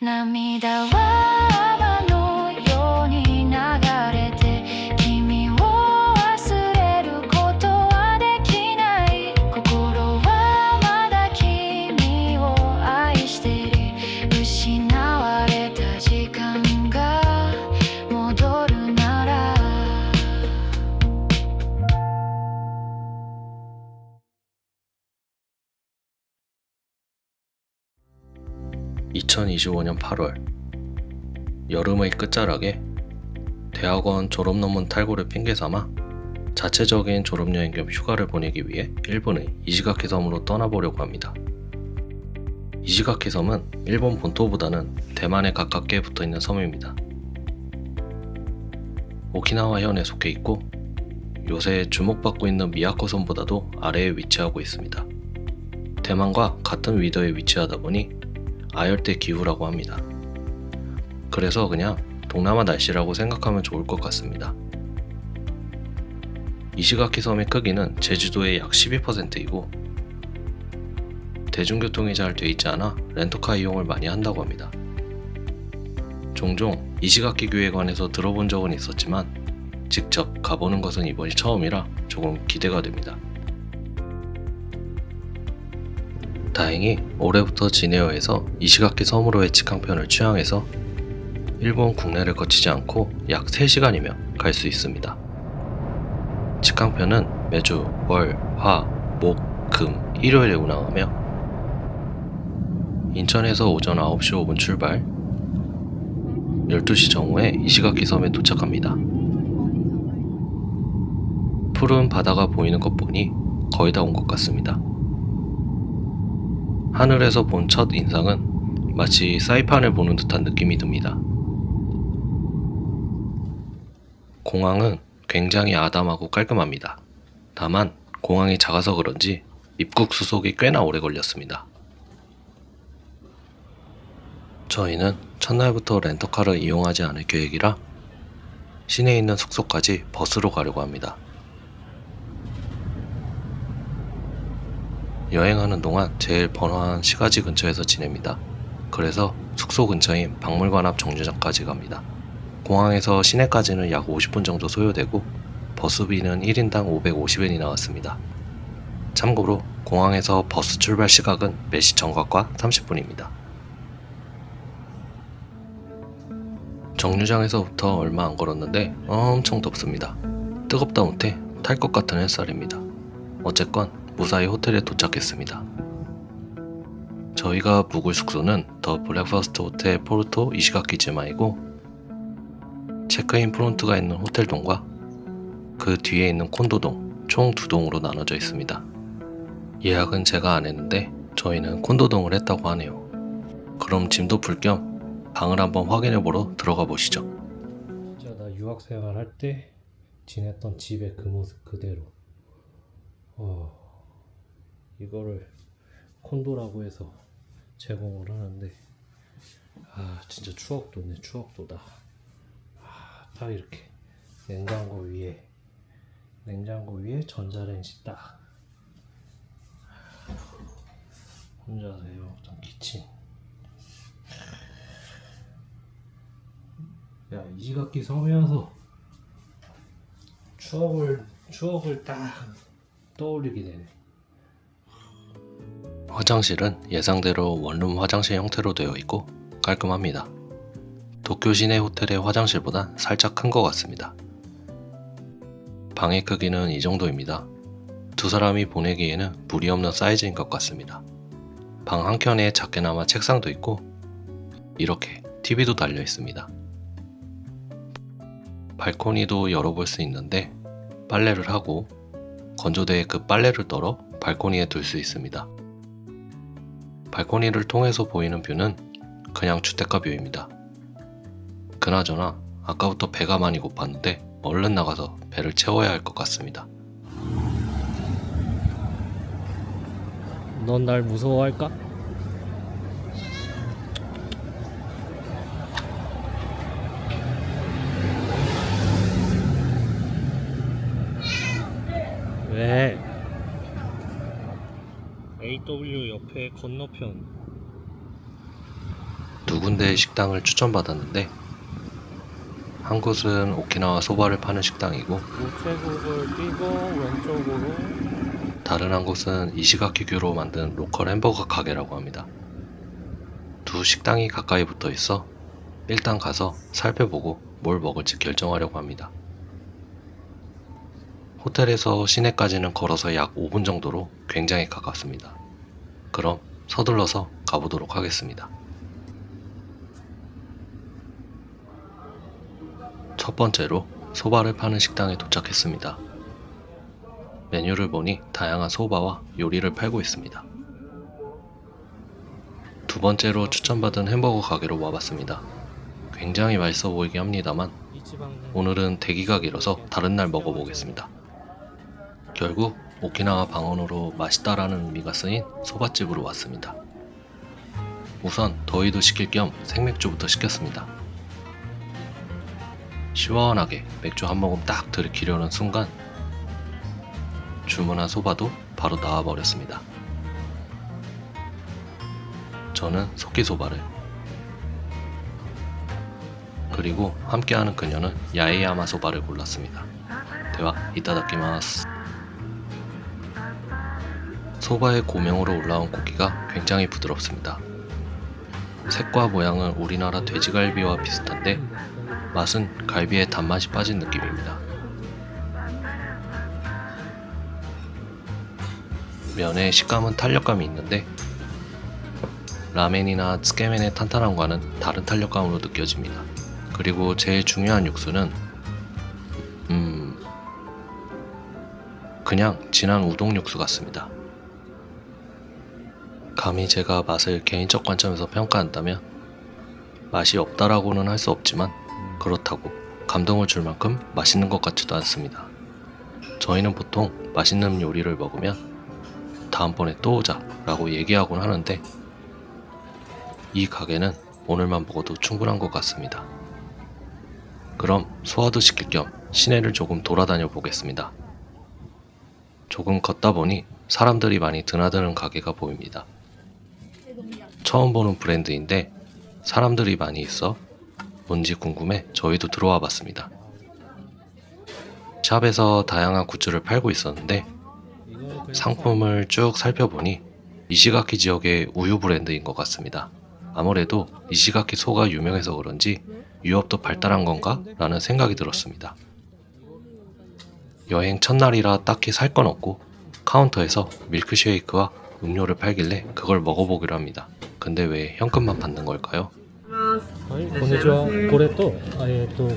涙は泡のように流れて君を忘れることはできない心はまだ君を愛してる失われた時間が戻るなら(2025년 8월) 여름의 끝자락에 대학원 졸업 논문 탈고를 핑계삼아 자체적인 졸업여행 겸 휴가를 보내기 위해 일본의 이시가키 섬으로 떠나보려고 합니다. 이시가키 섬은 일본 본토보다는 대만에 가깝게 붙어있는 섬입니다. 오키나와현에 속해 있고 요새 주목받고 있는 미야코 섬보다도 아래에 위치하고 있습니다. 대만과 같은 위도에 위치하다 보니 아열대 기후라고 합니다. 그래서 그냥 동남아 날씨라고 생각하면 좋을 것 같습니다. 이시가키 섬의 크기는 제주도의 약 12%이고 대중교통이 잘 돼 있지 않아 렌터카 이용을 많이 한다고 합니다. 종종 이시가키 규에 관해서 들어본 적은 있었지만 직접 가보는 것은 이번이 처음이라 조금 기대가 됩니다. 다행히 올해부터 진에어에서 이시가키 섬으로의 직항편을 취항해서 일본 국내를 거치지 않고 약 3시간이면 갈 수 있습니다. 직항편은 매주 월, 화, 목, 금, 일요일에 운항하며 인천에서 오전 9시 5분 출발 12시 정오에 이시가키 섬에 도착합니다. 푸른 바다가 보이는 것 보니 거의 다 온 것 같습니다. 하늘에서 본 첫 인상은 마치 사이판을 보는 듯한 느낌이 듭니다. 공항은 굉장히 아담하고 깔끔합니다. 다만 공항이 작아서 그런지 입국 수속이 꽤나 오래 걸렸습니다. 저희는 첫날부터 렌터카를 이용하지 않을 계획이라 시내에 있는 숙소까지 버스로 가려고 합니다. 여행하는 동안 제일 번화한 시가지 근처에서 지냅니다. 그래서 숙소 근처인 박물관 앞 정류장까지 갑니다. 공항에서 시내까지는 약 50분 정도 소요되고 버스비는 1인당 550엔이 나왔습니다. 참고로 공항에서 버스 출발 시각은 몇 시 정각과 30분입니다. 정류장에서부터 얼마 안 걸었는데 엄청 덥습니다. 뜨겁다 못해 탈 것 같은 햇살입니다. 어쨌건 무사히 호텔에 도착했습니다. 저희가 묵을 숙소는 더 블랙퍼스트 호텔 포르토 이시가키지마이고 체크인 프론트가 있는 호텔동과 그 뒤에 있는 콘도동 총 2동으로 나눠져 있습니다. 예약은 제가 안 했는데 저희는 콘도동을 했다고 하네요. 그럼 짐도 풀 겸 방을 한번 확인해보러 들어가 보시죠. 진짜 나 유학생활 할 때 지냈던 집의 그 모습 그대로. 이거를 콘도라고 해서 제공을 하는데 진짜 추억도네. 추억도다. 딱 이렇게 냉장고 위에 전자레인지 딱 혼자서 해먹던 키친. 야, 이시가키 섬에 와서 추억을 딱 떠올리게 되네. 화장실은 예상대로 원룸 화장실 형태로 되어 있고 깔끔합니다. 도쿄 시내 호텔의 화장실보다 살짝 큰 것 같습니다. 방의 크기는 이 정도입니다. 두 사람이 보내기에는 무리 없는 사이즈인 것 같습니다. 방 한켠에 작게나마 책상도 있고 이렇게 TV도 달려 있습니다. 발코니도 열어볼 수 있는데 빨래를 하고 건조대에 그 빨래를 널어 발코니에 둘 수 있습니다. 발코니를 통해서 보이는 뷰는 그냥 주택가 뷰입니다. 그나저나 아까부터 배가 많이 고팠는데 얼른 나가서 배를 채워야 할 것 같습니다. 넌 날 무서워할까? 왜? AW 옆에 건너편. 군데의 식당을 추천받았는데 한 곳은 오키나와 소바를 파는 식당이고 우체국을 띄고 왼쪽으로 다른 한 곳은 이시가키규로 만든 로컬 햄버거 가게라고 합니다. 두 식당이 가까이 붙어 있어 일단 가서 살펴보고 뭘 먹을지 결정하려고 합니다. 호텔에서 시내까지는 걸어서 약 5분 정도로 굉장히 가깝습니다. 그럼 서둘러서 가보도록 하겠습니다. 첫 번째로 소바를 파는 식당에 도착했습니다. 메뉴를 보니 다양한 소바와 요리를 팔고 있습니다. 두 번째로 추천받은 햄버거 가게로 와봤습니다. 굉장히 맛있어 보이긴 합니다만 오늘은 대기가 길어서 다른 날 먹어보겠습니다. 결국 오키나와 방언으로 맛있다라는 의미가 쓰인 소바집으로 왔습니다. 우선 더위도 식힐 겸 생맥주부터 시켰습니다. 시원하게 맥주 한 모금 딱 들이키려는 순간 주문한 소바도 바로 나와버렸습니다. 저는 소키소바를, 그리고 함께하는 그녀는 야에야마 소바를 골랐습니다. 대화 이타다키마스. 소바의 고명으로 올라온 고기가 굉장히 부드럽습니다. 색과 모양은 우리나라 돼지갈비와 비슷한데 맛은 갈비의 단맛이 빠진 느낌입니다. 면의 식감은 탄력감이 있는데 라멘이나 츠케멘의 탄탄함과는 다른 탄력감으로 느껴집니다. 그리고 제일 중요한 육수는 그냥 진한 우동 육수 같습니다. 감히 제가 맛을 개인적 관점에서 평가한다면 맛이 없다라고는 할 수 없지만 그렇다고 감동을 줄 만큼 맛있는 것 같지도 않습니다. 저희는 보통 맛있는 요리를 먹으면 다음번에 또 오자 라고 얘기하곤 하는데 이 가게는 오늘만 먹어도 충분한 것 같습니다. 그럼 소화도 시킬 겸 시내를 조금 돌아다녀 보겠습니다. 조금 걷다 보니 사람들이 많이 드나드는 가게가 보입니다. 처음 보는 브랜드인데 사람들이 많이 있어 뭔지 궁금해 저희도 들어와 봤습니다. 샵에서 다양한 굿즈를 팔고 있었는데 상품을 쭉 살펴보니 이시가키 지역의 우유 브랜드인 것 같습니다. 아무래도 이시가키 소가 유명해서 그런지 유업도 발달한 건가? 라는 생각이 들었습니다. 여행 첫날이라 딱히 살 건 없고 카운터에서 밀크쉐이크와 음료를 팔길래 그걸 먹어보기로 합니다. 근데 왜 현금만 받는 걸까요? はい、こんにちは。これと、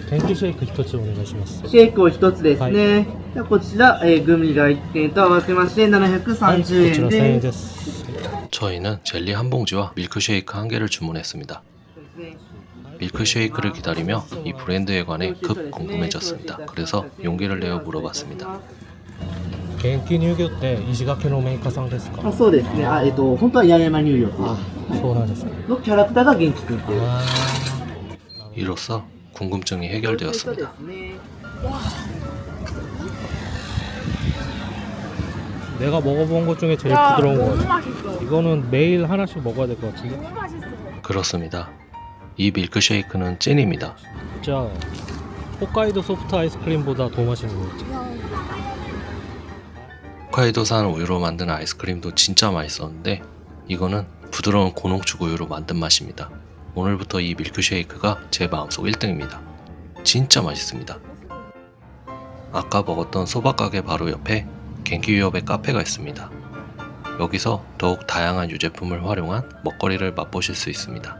天気シェイク一つお願いします。シェイクを一つですはね。ではこちら、グミが1点と合わせましてはい、こ730ちら円1000円で。ですす。 저희는 젤리 한 봉지와 밀크쉐이크 한 개를 주문했습니다. 밀크쉐이크를 기다리며 이 브랜드에 관해 급 궁금해졌습니다. 그래서 용기를 내어 물어봤습니다. 元気乳業って石垣のメーカーさんですか？あ、そうですね。本当は八重山入浴そうなんですね。のキャラクターが元気くんっていう。 이로써 궁금증이 해결되었습니다. そうですね。 내가 먹어본 것 중에 제일 부드러운 거 같아. 이거는 매일 하나씩 먹어야 될 것 같은데. 그렇습니다. 이 밀크쉐이크는 찐입니다. 진짜 홋카이도 소프트 아이스크림보다 더 맛있는 거 같아. 홋카이도산 우유로 만든 아이스크림도 진짜 맛있었는데 이거는 부드러운 고농축 우유로 만든 맛입니다. 오늘부터 이 밀크쉐이크가 제 마음속 1등입니다. 진짜 맛있습니다. 아까 먹었던 소바 가게 바로 옆에 겐키유업의 카페가 있습니다. 여기서 더욱 다양한 유제품을 활용한 먹거리를 맛보실 수 있습니다.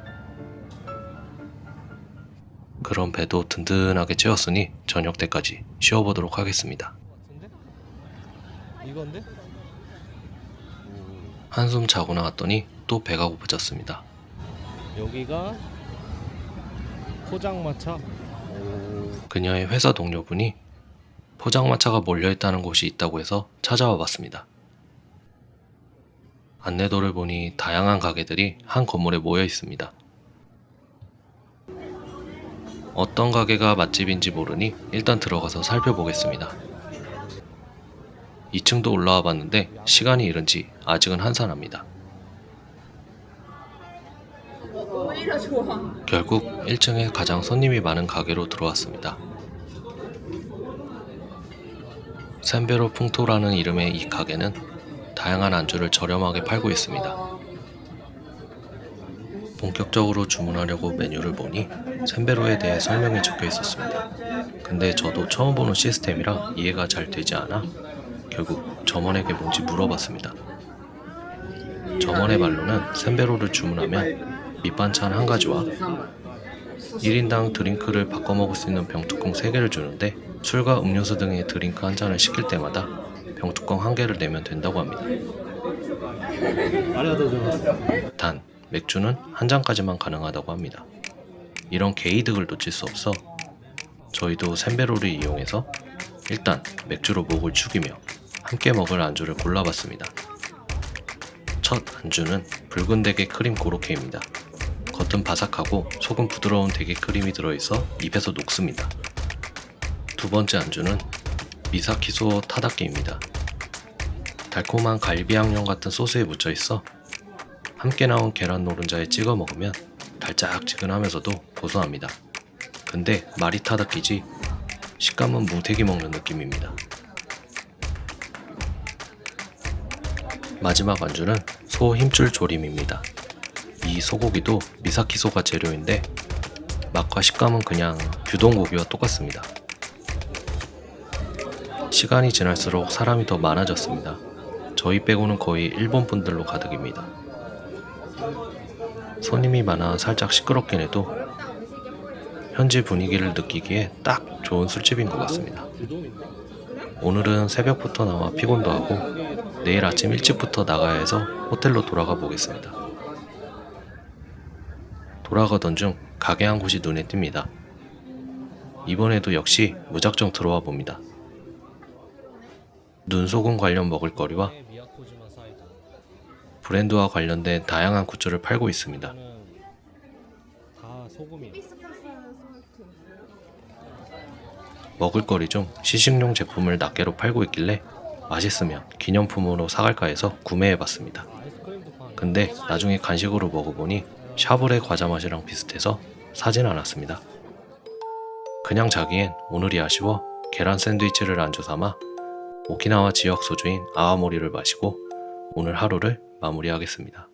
그럼 배도 든든하게 채웠으니 저녁 때까지 쉬어보도록 하겠습니다. 이건데? 한숨 자고 나왔더니 또 배가 고파졌습니다. 여기가 포장마차. 그녀의 회사 동료분이 포장마차가 몰려있다는 곳이 있다고 해서 찾아와 봤습니다. 안내도를 보니 다양한 가게들이 한 건물에 모여 있습니다. 어떤 가게가 맛집인지 모르니 일단 들어가서 살펴보겠습니다. 2층도 올라와 봤는데 시간이 이른지 아직은 한산합니다. 결국 1층에 가장 손님이 많은 가게로 들어왔습니다. 샌베로 풍토라는 이름의 이 가게는 다양한 안주를 저렴하게 팔고 있습니다. 본격적으로 주문하려고 메뉴를 보니 샌베로에 대해 설명이 적혀 있었습니다. 근데 저도 처음 보는 시스템이라 이해가 잘 되지 않아 결국 점원에게 뭔지 물어봤습니다. 점원의 말로는 샌베로를 주문하면 밑반찬 한 가지와 1인당 드링크를 바꿔 먹을 수 있는 병뚜껑 3개를 주는데 술과 음료수 등의 드링크 한 잔을 시킬 때마다 병뚜껑 1개를 내면 된다고 합니다. 단 맥주는 한 잔까지만 가능하다고 합니다. 이런 개이득을 놓칠 수 없어 저희도 샌베로를 이용해서 일단 맥주로 목을 축이며 함께 먹을 안주를 골라봤습니다. 첫 안주는 붉은 대게 크림 고로케입니다. 겉은 바삭하고 속은 부드러운 대게 크림이 들어있어 입에서 녹습니다. 두 번째 안주는 미사키소 타다키입니다. 달콤한 갈비 양념 같은 소스에 묻혀있어 함께 나온 계란 노른자에 찍어 먹으면 달짝지근하면서도 고소합니다. 근데 말이 타다키지 식감은 뭉태기 먹는 느낌입니다. 마지막 안주는 소 힘줄 조림입니다. 이 소고기도 미사키소가 재료인데 맛과 식감은 그냥 규동고기와 똑같습니다. 시간이 지날수록 사람이 더 많아졌습니다. 저희 빼고는 거의 일본 분들로 가득입니다. 손님이 많아 살짝 시끄럽긴 해도 현지 분위기를 느끼기에 딱 좋은 술집인 것 같습니다. 오늘은 새벽부터 나와 피곤도 하고 내일 아침 일찍부터 나가야 해서 호텔로 돌아가 보겠습니다. 돌아가던 중 가게 한 곳이 눈에 띕니다. 이번에도 역시 무작정 들어와 봅니다. 눈소금 관련 먹을거리와 브랜드와 관련된 다양한 굿즈를 팔고 있습니다. 다 소금이야. 먹을거리 중 시식용 제품을 낱개로 팔고 있길래 맛있으면 기념품으로 사갈까 해서 구매해봤습니다. 근데 나중에 간식으로 먹어보니 샤브레 과자 맛이랑 비슷해서 사진 않았습니다. 그냥 자기엔 오늘이 아쉬워 계란 샌드위치를 안주 삼아 오키나와 지역 소주인 아와모리를 마시고 오늘 하루를 마무리하겠습니다.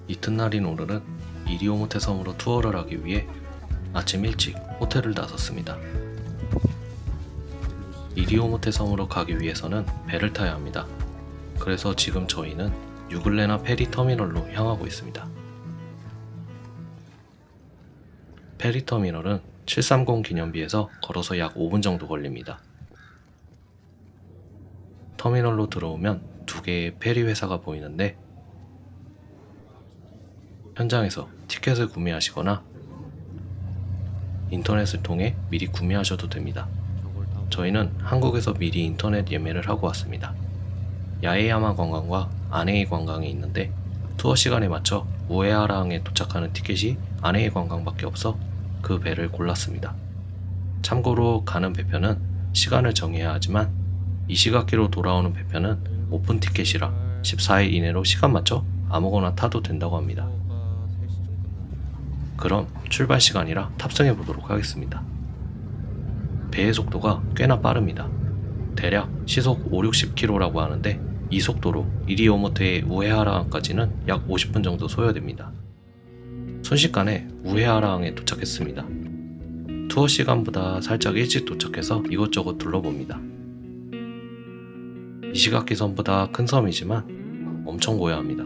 이튿날인 오늘은 이리오모테 섬으로 투어를 하기 위해 아침 일찍 호텔을 나섰습니다. 이리오모테 섬으로 가기 위해서는 배를 타야 합니다. 그래서 지금 저희는 유글레나 페리 터미널로 향하고 있습니다. 페리 터미널은 730 기념비에서 걸어서 약 5분 정도 걸립니다. 터미널로 들어오면 2개의 페리 회사가 보이는데 현장에서 티켓을 구매하시거나 인터넷을 통해 미리 구매하셔도 됩니다. 저희는 한국에서 미리 인터넷 예매를 하고 왔습니다. 야에야마 관광과 아네이 관광이 있는데 투어 시간에 맞춰 우에하라항에 도착하는 티켓이 아네이 관광밖에 없어 그 배를 골랐습니다. 참고로 가는 배편은 시간을 정해야 하지만 이시가키로 돌아오는 배편은 오픈 티켓이라 14일 이내로 시간 맞춰 아무거나 타도 된다고 합니다. 그럼 출발 시간이라 탑승해 보도록 하겠습니다. 배의 속도가 꽤나 빠릅니다. 대략 시속 5-60km라고 하는데 이 속도로 이리오모테의 우에하라항까지는 약 50분 정도 소요됩니다. 순식간에 우에하라항에 도착했습니다. 투어 시간보다 살짝 일찍 도착해서 이것저것 둘러봅니다. 이시가키 섬보다 큰 섬이지만 엄청 고요합니다.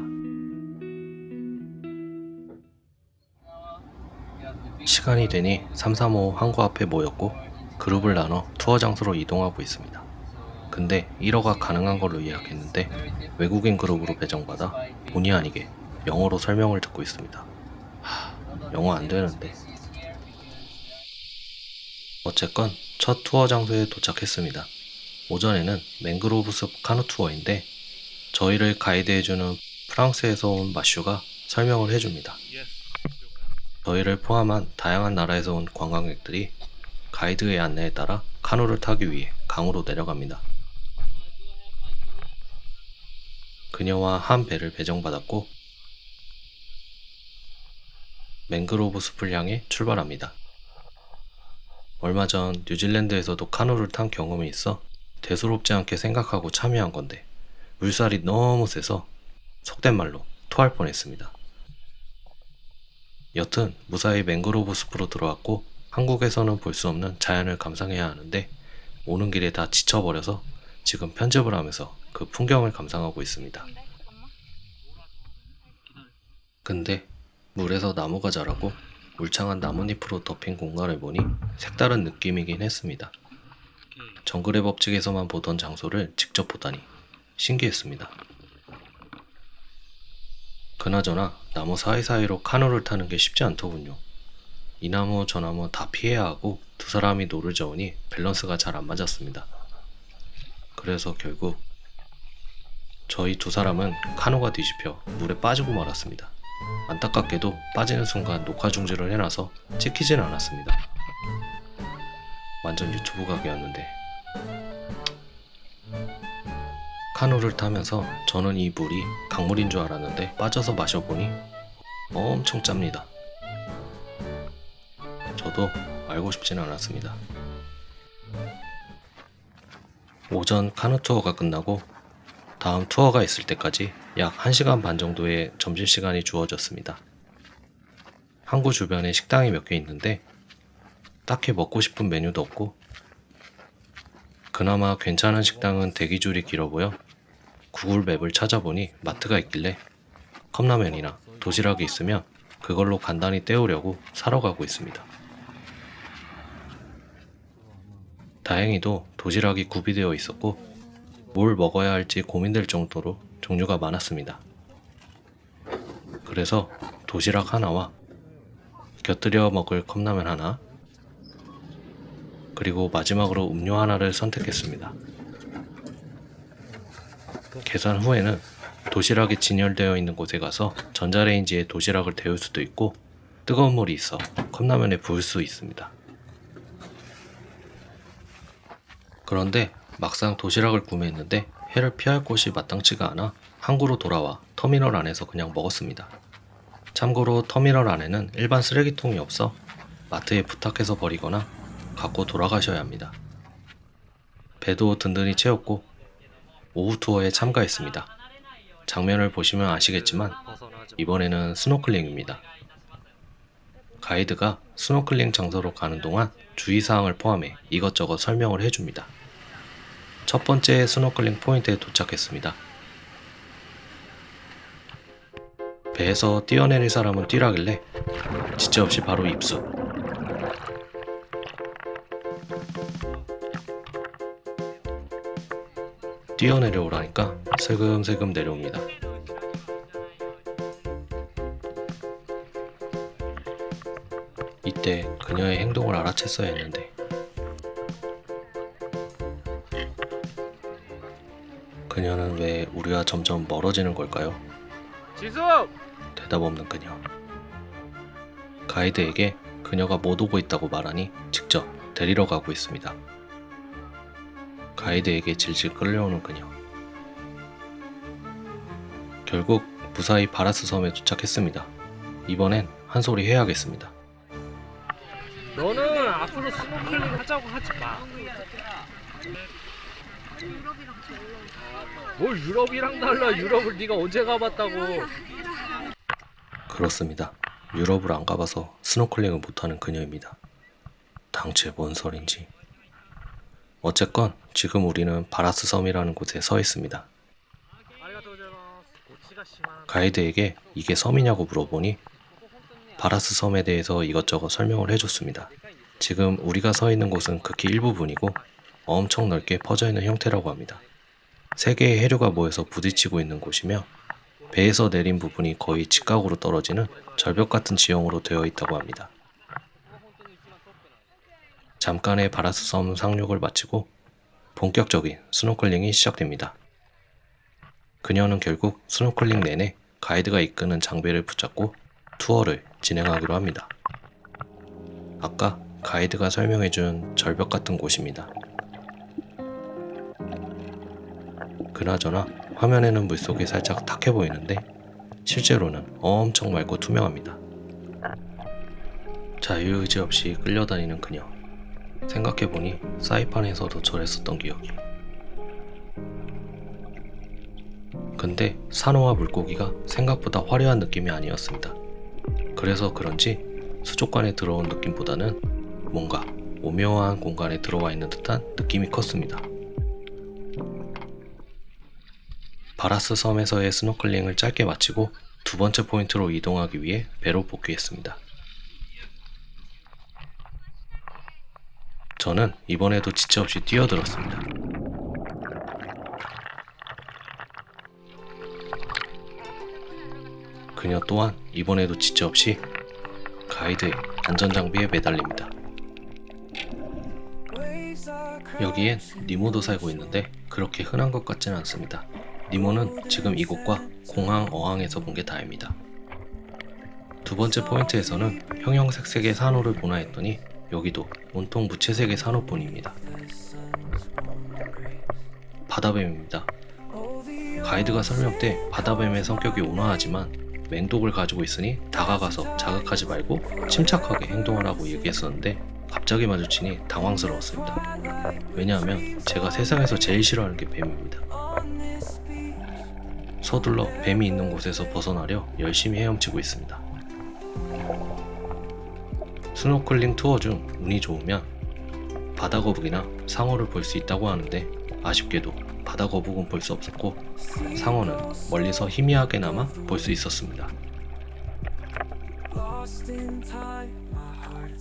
시간이 되니 335 항구 앞에 모였고 그룹을 나눠 투어 장소로 이동하고 있습니다. 근데 1호가 가능한 걸로 예약했는데 외국인 그룹으로 배정받아 본의 아니게 영어로 설명을 듣고 있습니다. 영어 안 되는데. 어쨌건 첫 투어 장소에 도착했습니다. 오전에는 맹그로브 숲 카누 투어인데 저희를 가이드해주는 프랑스에서 온 마슈가 설명을 해줍니다. 저희를 포함한 다양한 나라에서 온 관광객들이 가이드의 안내에 따라 카누를 타기 위해 강으로 내려갑니다. 그녀와 한 배를 배정받았고 맹그로브 숲을 향해 출발합니다. 얼마 전 뉴질랜드에서도 카누를 탄 경험이 있어 대수롭지 않게 생각하고 참여한 건데 물살이 너무 세서 속된 말로 토할 뻔했습니다. 여튼 무사히 맹그로브 숲으로 들어왔고 한국에서는 볼 수 없는 자연을 감상해야 하는데 오는 길에 다 지쳐버려서 지금 편집을 하면서 그 풍경을 감상하고 있습니다. 근데 물에서 나무가 자라고 울창한 나뭇잎으로 덮인 공간을 보니 색다른 느낌이긴 했습니다. 정글의 법칙에서만 보던 장소를 직접 보다니 신기했습니다. 그나저나 나무 사이사이로 카누를 타는 게 쉽지 않더군요. 이 나무 저 나무 다 피해야 하고 두 사람이 노를 저으니 밸런스가 잘 안 맞았습니다. 그래서 결국 저희 두 사람은 카누가 뒤집혀 물에 빠지고 말았습니다. 안타깝게도 빠지는 순간 녹화 중지를 해놔서 찍히진 않았습니다. 완전 유튜브 각이었는데. 카누를 타면서 저는 이 물이 강물인 줄 알았는데 빠져서 마셔보니 엄청 짭니다. 저도 알고 싶진 않았습니다. 오전 카누 투어가 끝나고 다음 투어가 있을 때까지 약 1시간 반 정도의 점심시간이 주어졌습니다. 항구 주변에 식당이 몇 개 있는데 딱히 먹고 싶은 메뉴도 없고 그나마 괜찮은 식당은 대기줄이 길어 보여 구글 맵을 찾아보니 마트가 있길래 컵라면이나 도시락이 있으면 그걸로 간단히 때우려고 사러 가고 있습니다. 다행히도 도시락이 구비되어 있었고 뭘 먹어야 할지 고민될 정도로 종류가 많았습니다. 그래서 도시락 하나와 곁들여 먹을 컵라면 하나, 그리고 마지막으로 음료 하나를 선택했습니다. 계산 후에는 도시락이 진열되어 있는 곳에 가서 전자레인지에 도시락을 데울 수도 있고 뜨거운 물이 있어 컵라면에 부을 수 있습니다. 그런데 막상 도시락을 구매했는데 해를 피할 곳이 마땅치가 않아 항구로 돌아와 터미널 안에서 그냥 먹었습니다. 참고로 터미널 안에는 일반 쓰레기통이 없어 마트에 부탁해서 버리거나 갖고 돌아가셔야 합니다. 배도 든든히 채웠고 오후 투어에 참가했습니다. 장면을 보시면 아시겠지만 이번에는 스노클링입니다. 가이드가 스노클링 장소로 가는 동안 주의사항을 포함해 이것저것 설명을 해줍니다. 첫 번째 스노클링 포인트에 도착했습니다. 배에서 뛰어내릴 사람은 뛰라길래 지체없이 바로 입수. 뛰어내려오라니까 슬금슬금 내려옵니다. 이때 그녀의 행동을 알아챘어야 했는데 그녀는 왜 우리와 점점 멀어지는 걸까요? 지수! 대답 없는 그녀. 가이드에게 그녀가 못 오고 있다고 말하니 직접 데리러 가고 있습니다. 가이드에게 질질 끌려오는 그녀. 결국 무사히 바라스 섬에 도착했습니다. 이번엔 한 소리 해야겠습니다. 너는 앞으로 스노클링 하자고 하지 마. 뭘 유럽이랑 달라. 유럽을 네가 언제 가봤다고. 그렇습니다. 유럽을 안 가봐서 스노클링을 못하는 그녀입니다. 당최 뭔 소린지. 어쨌건 지금 우리는 바라스 섬이라는 곳에 서 있습니다. 가이드에게 이게 섬이냐고 물어보니 바라스 섬에 대해서 이것저것 설명을 해줬습니다. 지금 우리가 서 있는 곳은 극히 일부분이고 엄청 넓게 퍼져 있는 형태라고 합니다. 세 개의 해류가 모여서 부딪히고 있는 곳이며 배에서 내린 부분이 거의 직각으로 떨어지는 절벽 같은 지형으로 되어 있다고 합니다. 잠깐의 바라스 섬 상륙을 마치고 본격적인 스노클링이 시작됩니다. 그녀는 결국 스노클링 내내 가이드가 이끄는 장비를 붙잡고 투어를 진행하기로 합니다. 아까 가이드가 설명해준 절벽 같은 곳입니다. 그나저나 화면에는 물속이 살짝 탁해 보이는데 실제로는 엄청 맑고 투명합니다. 자유의지 없이 끌려다니는 그녀. 생각해보니 사이판에서도 저랬었던 기억이. 근데 산호와 물고기가 생각보다 화려한 느낌이 아니었습니다. 그래서 그런지 수족관에 들어온 느낌보다는 뭔가 오묘한 공간에 들어와 있는 듯한 느낌이 컸습니다. 바라스 섬에서의 스노클링을 짧게 마치고 두 번째 포인트로 이동하기 위해 배로 복귀했습니다. 저는 이번에도 지체 없이 뛰어들었습니다. 그녀 또한 이번에도 지체 없이 가이드의 안전장비에 매달립니다. 여기엔 니모도 살고 있는데 그렇게 흔한 것 같지는 않습니다. 니모는 지금 이곳과 공항 어항에서 본 게 다입니다. 두 번째 포인트에서는 형형색색의 산호를 보나 했더니 여기도 온통 무채색의 산호뿐입니다. 바다뱀입니다. 가이드가 설명 때 바다뱀의 성격이 온화하지만 맹독을 가지고 있으니 다가가서 자극하지 말고 침착하게 행동하라고 얘기했었는데 갑자기 마주치니 당황스러웠습니다. 왜냐하면 제가 세상에서 제일 싫어하는 게 뱀입니다. 서둘러 뱀이 있는 곳에서 벗어나려 열심히 헤엄치고 있습니다. 스노클링 투어 중 운이 좋으면 바다거북이나 상어를 볼 수 있다고 하는데 아쉽게도 바다거북은 볼 수 없었고 상어는 멀리서 희미하게나마 볼 수 있었습니다.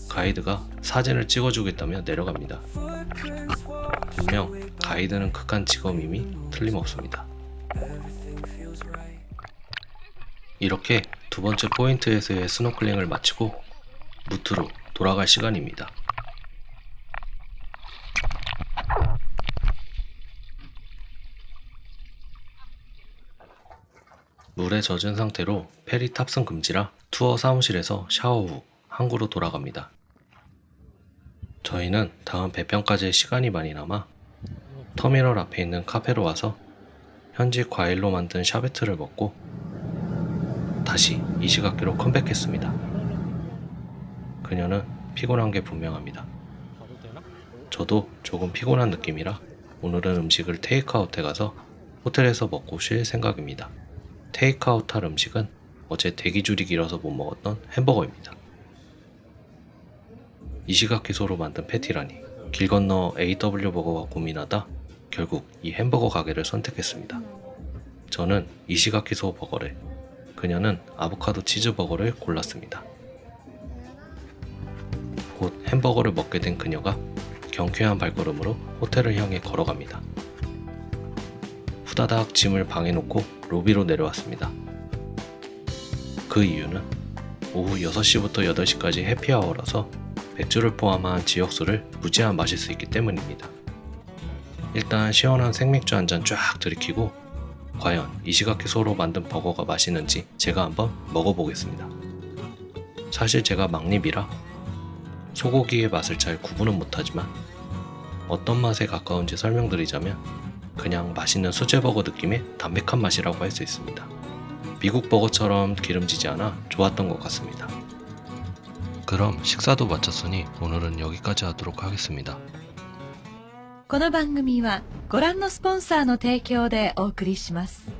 가이드가 사진을 찍어주겠다며 내려갑니다. 분명 가이드는 극한 직업임이 틀림없습니다. 이렇게 두 번째 포인트에서의 스노클링을 마치고 무트로 돌아갈 시간입니다. 물에 젖은 상태로 페리 탑승 금지라 투어 사무실에서 샤워 후 항구로 돌아갑니다. 저희는 다음 배편까지의 시간이 많이 남아 터미널 앞에 있는 카페로 와서 현지 과일로 만든 샤베트를 먹고 다시 이시가키로 컴백했습니다. 그녀는 피곤한 게 분명합니다. 저도 조금 피곤한 느낌이라 오늘은 음식을 테이크아웃해 가서 호텔에서 먹고 쉴 생각입니다. 테이크아웃할 음식은 어제 대기줄이 길어서 못 먹었던 햄버거입니다. 이시가키소로 만든 패티라니 길 건너 AW 버거와 고민하다 결국 이 햄버거 가게를 선택했습니다. 저는 이시가키소 버거를, 그녀는 아보카도 치즈 버거를 골랐습니다. 곧 햄버거를 먹게 된 그녀가 경쾌한 발걸음으로 호텔을 향해 걸어갑니다. 후다닥 짐을 방에 놓고 로비로 내려왔습니다. 그 이유는 오후 6시부터 8시까지 해피아워라서 맥주를 포함한 지역수를 무제한 마실 수 있기 때문입니다. 일단 시원한 생맥주 한 잔 쫙 들이키고 과연 이시가키소로 만든 버거가 맛있는지 제가 한번 먹어보겠습니다. 사실 제가 막립이라 소고기의 맛을 잘 구분은 못하지만 어떤 맛에 가까운지 설명드리자면 그냥 맛있는 수제버거 느낌의 담백한 맛이라고 할 수 있습니다. 미국 버거처럼 기름지지 않아 좋았던 것 같습니다. 그럼 식사도 마쳤으니 오늘은 여기까지 하도록 하겠습니다. この番組はご覧のスポンサーの提供でお送りします。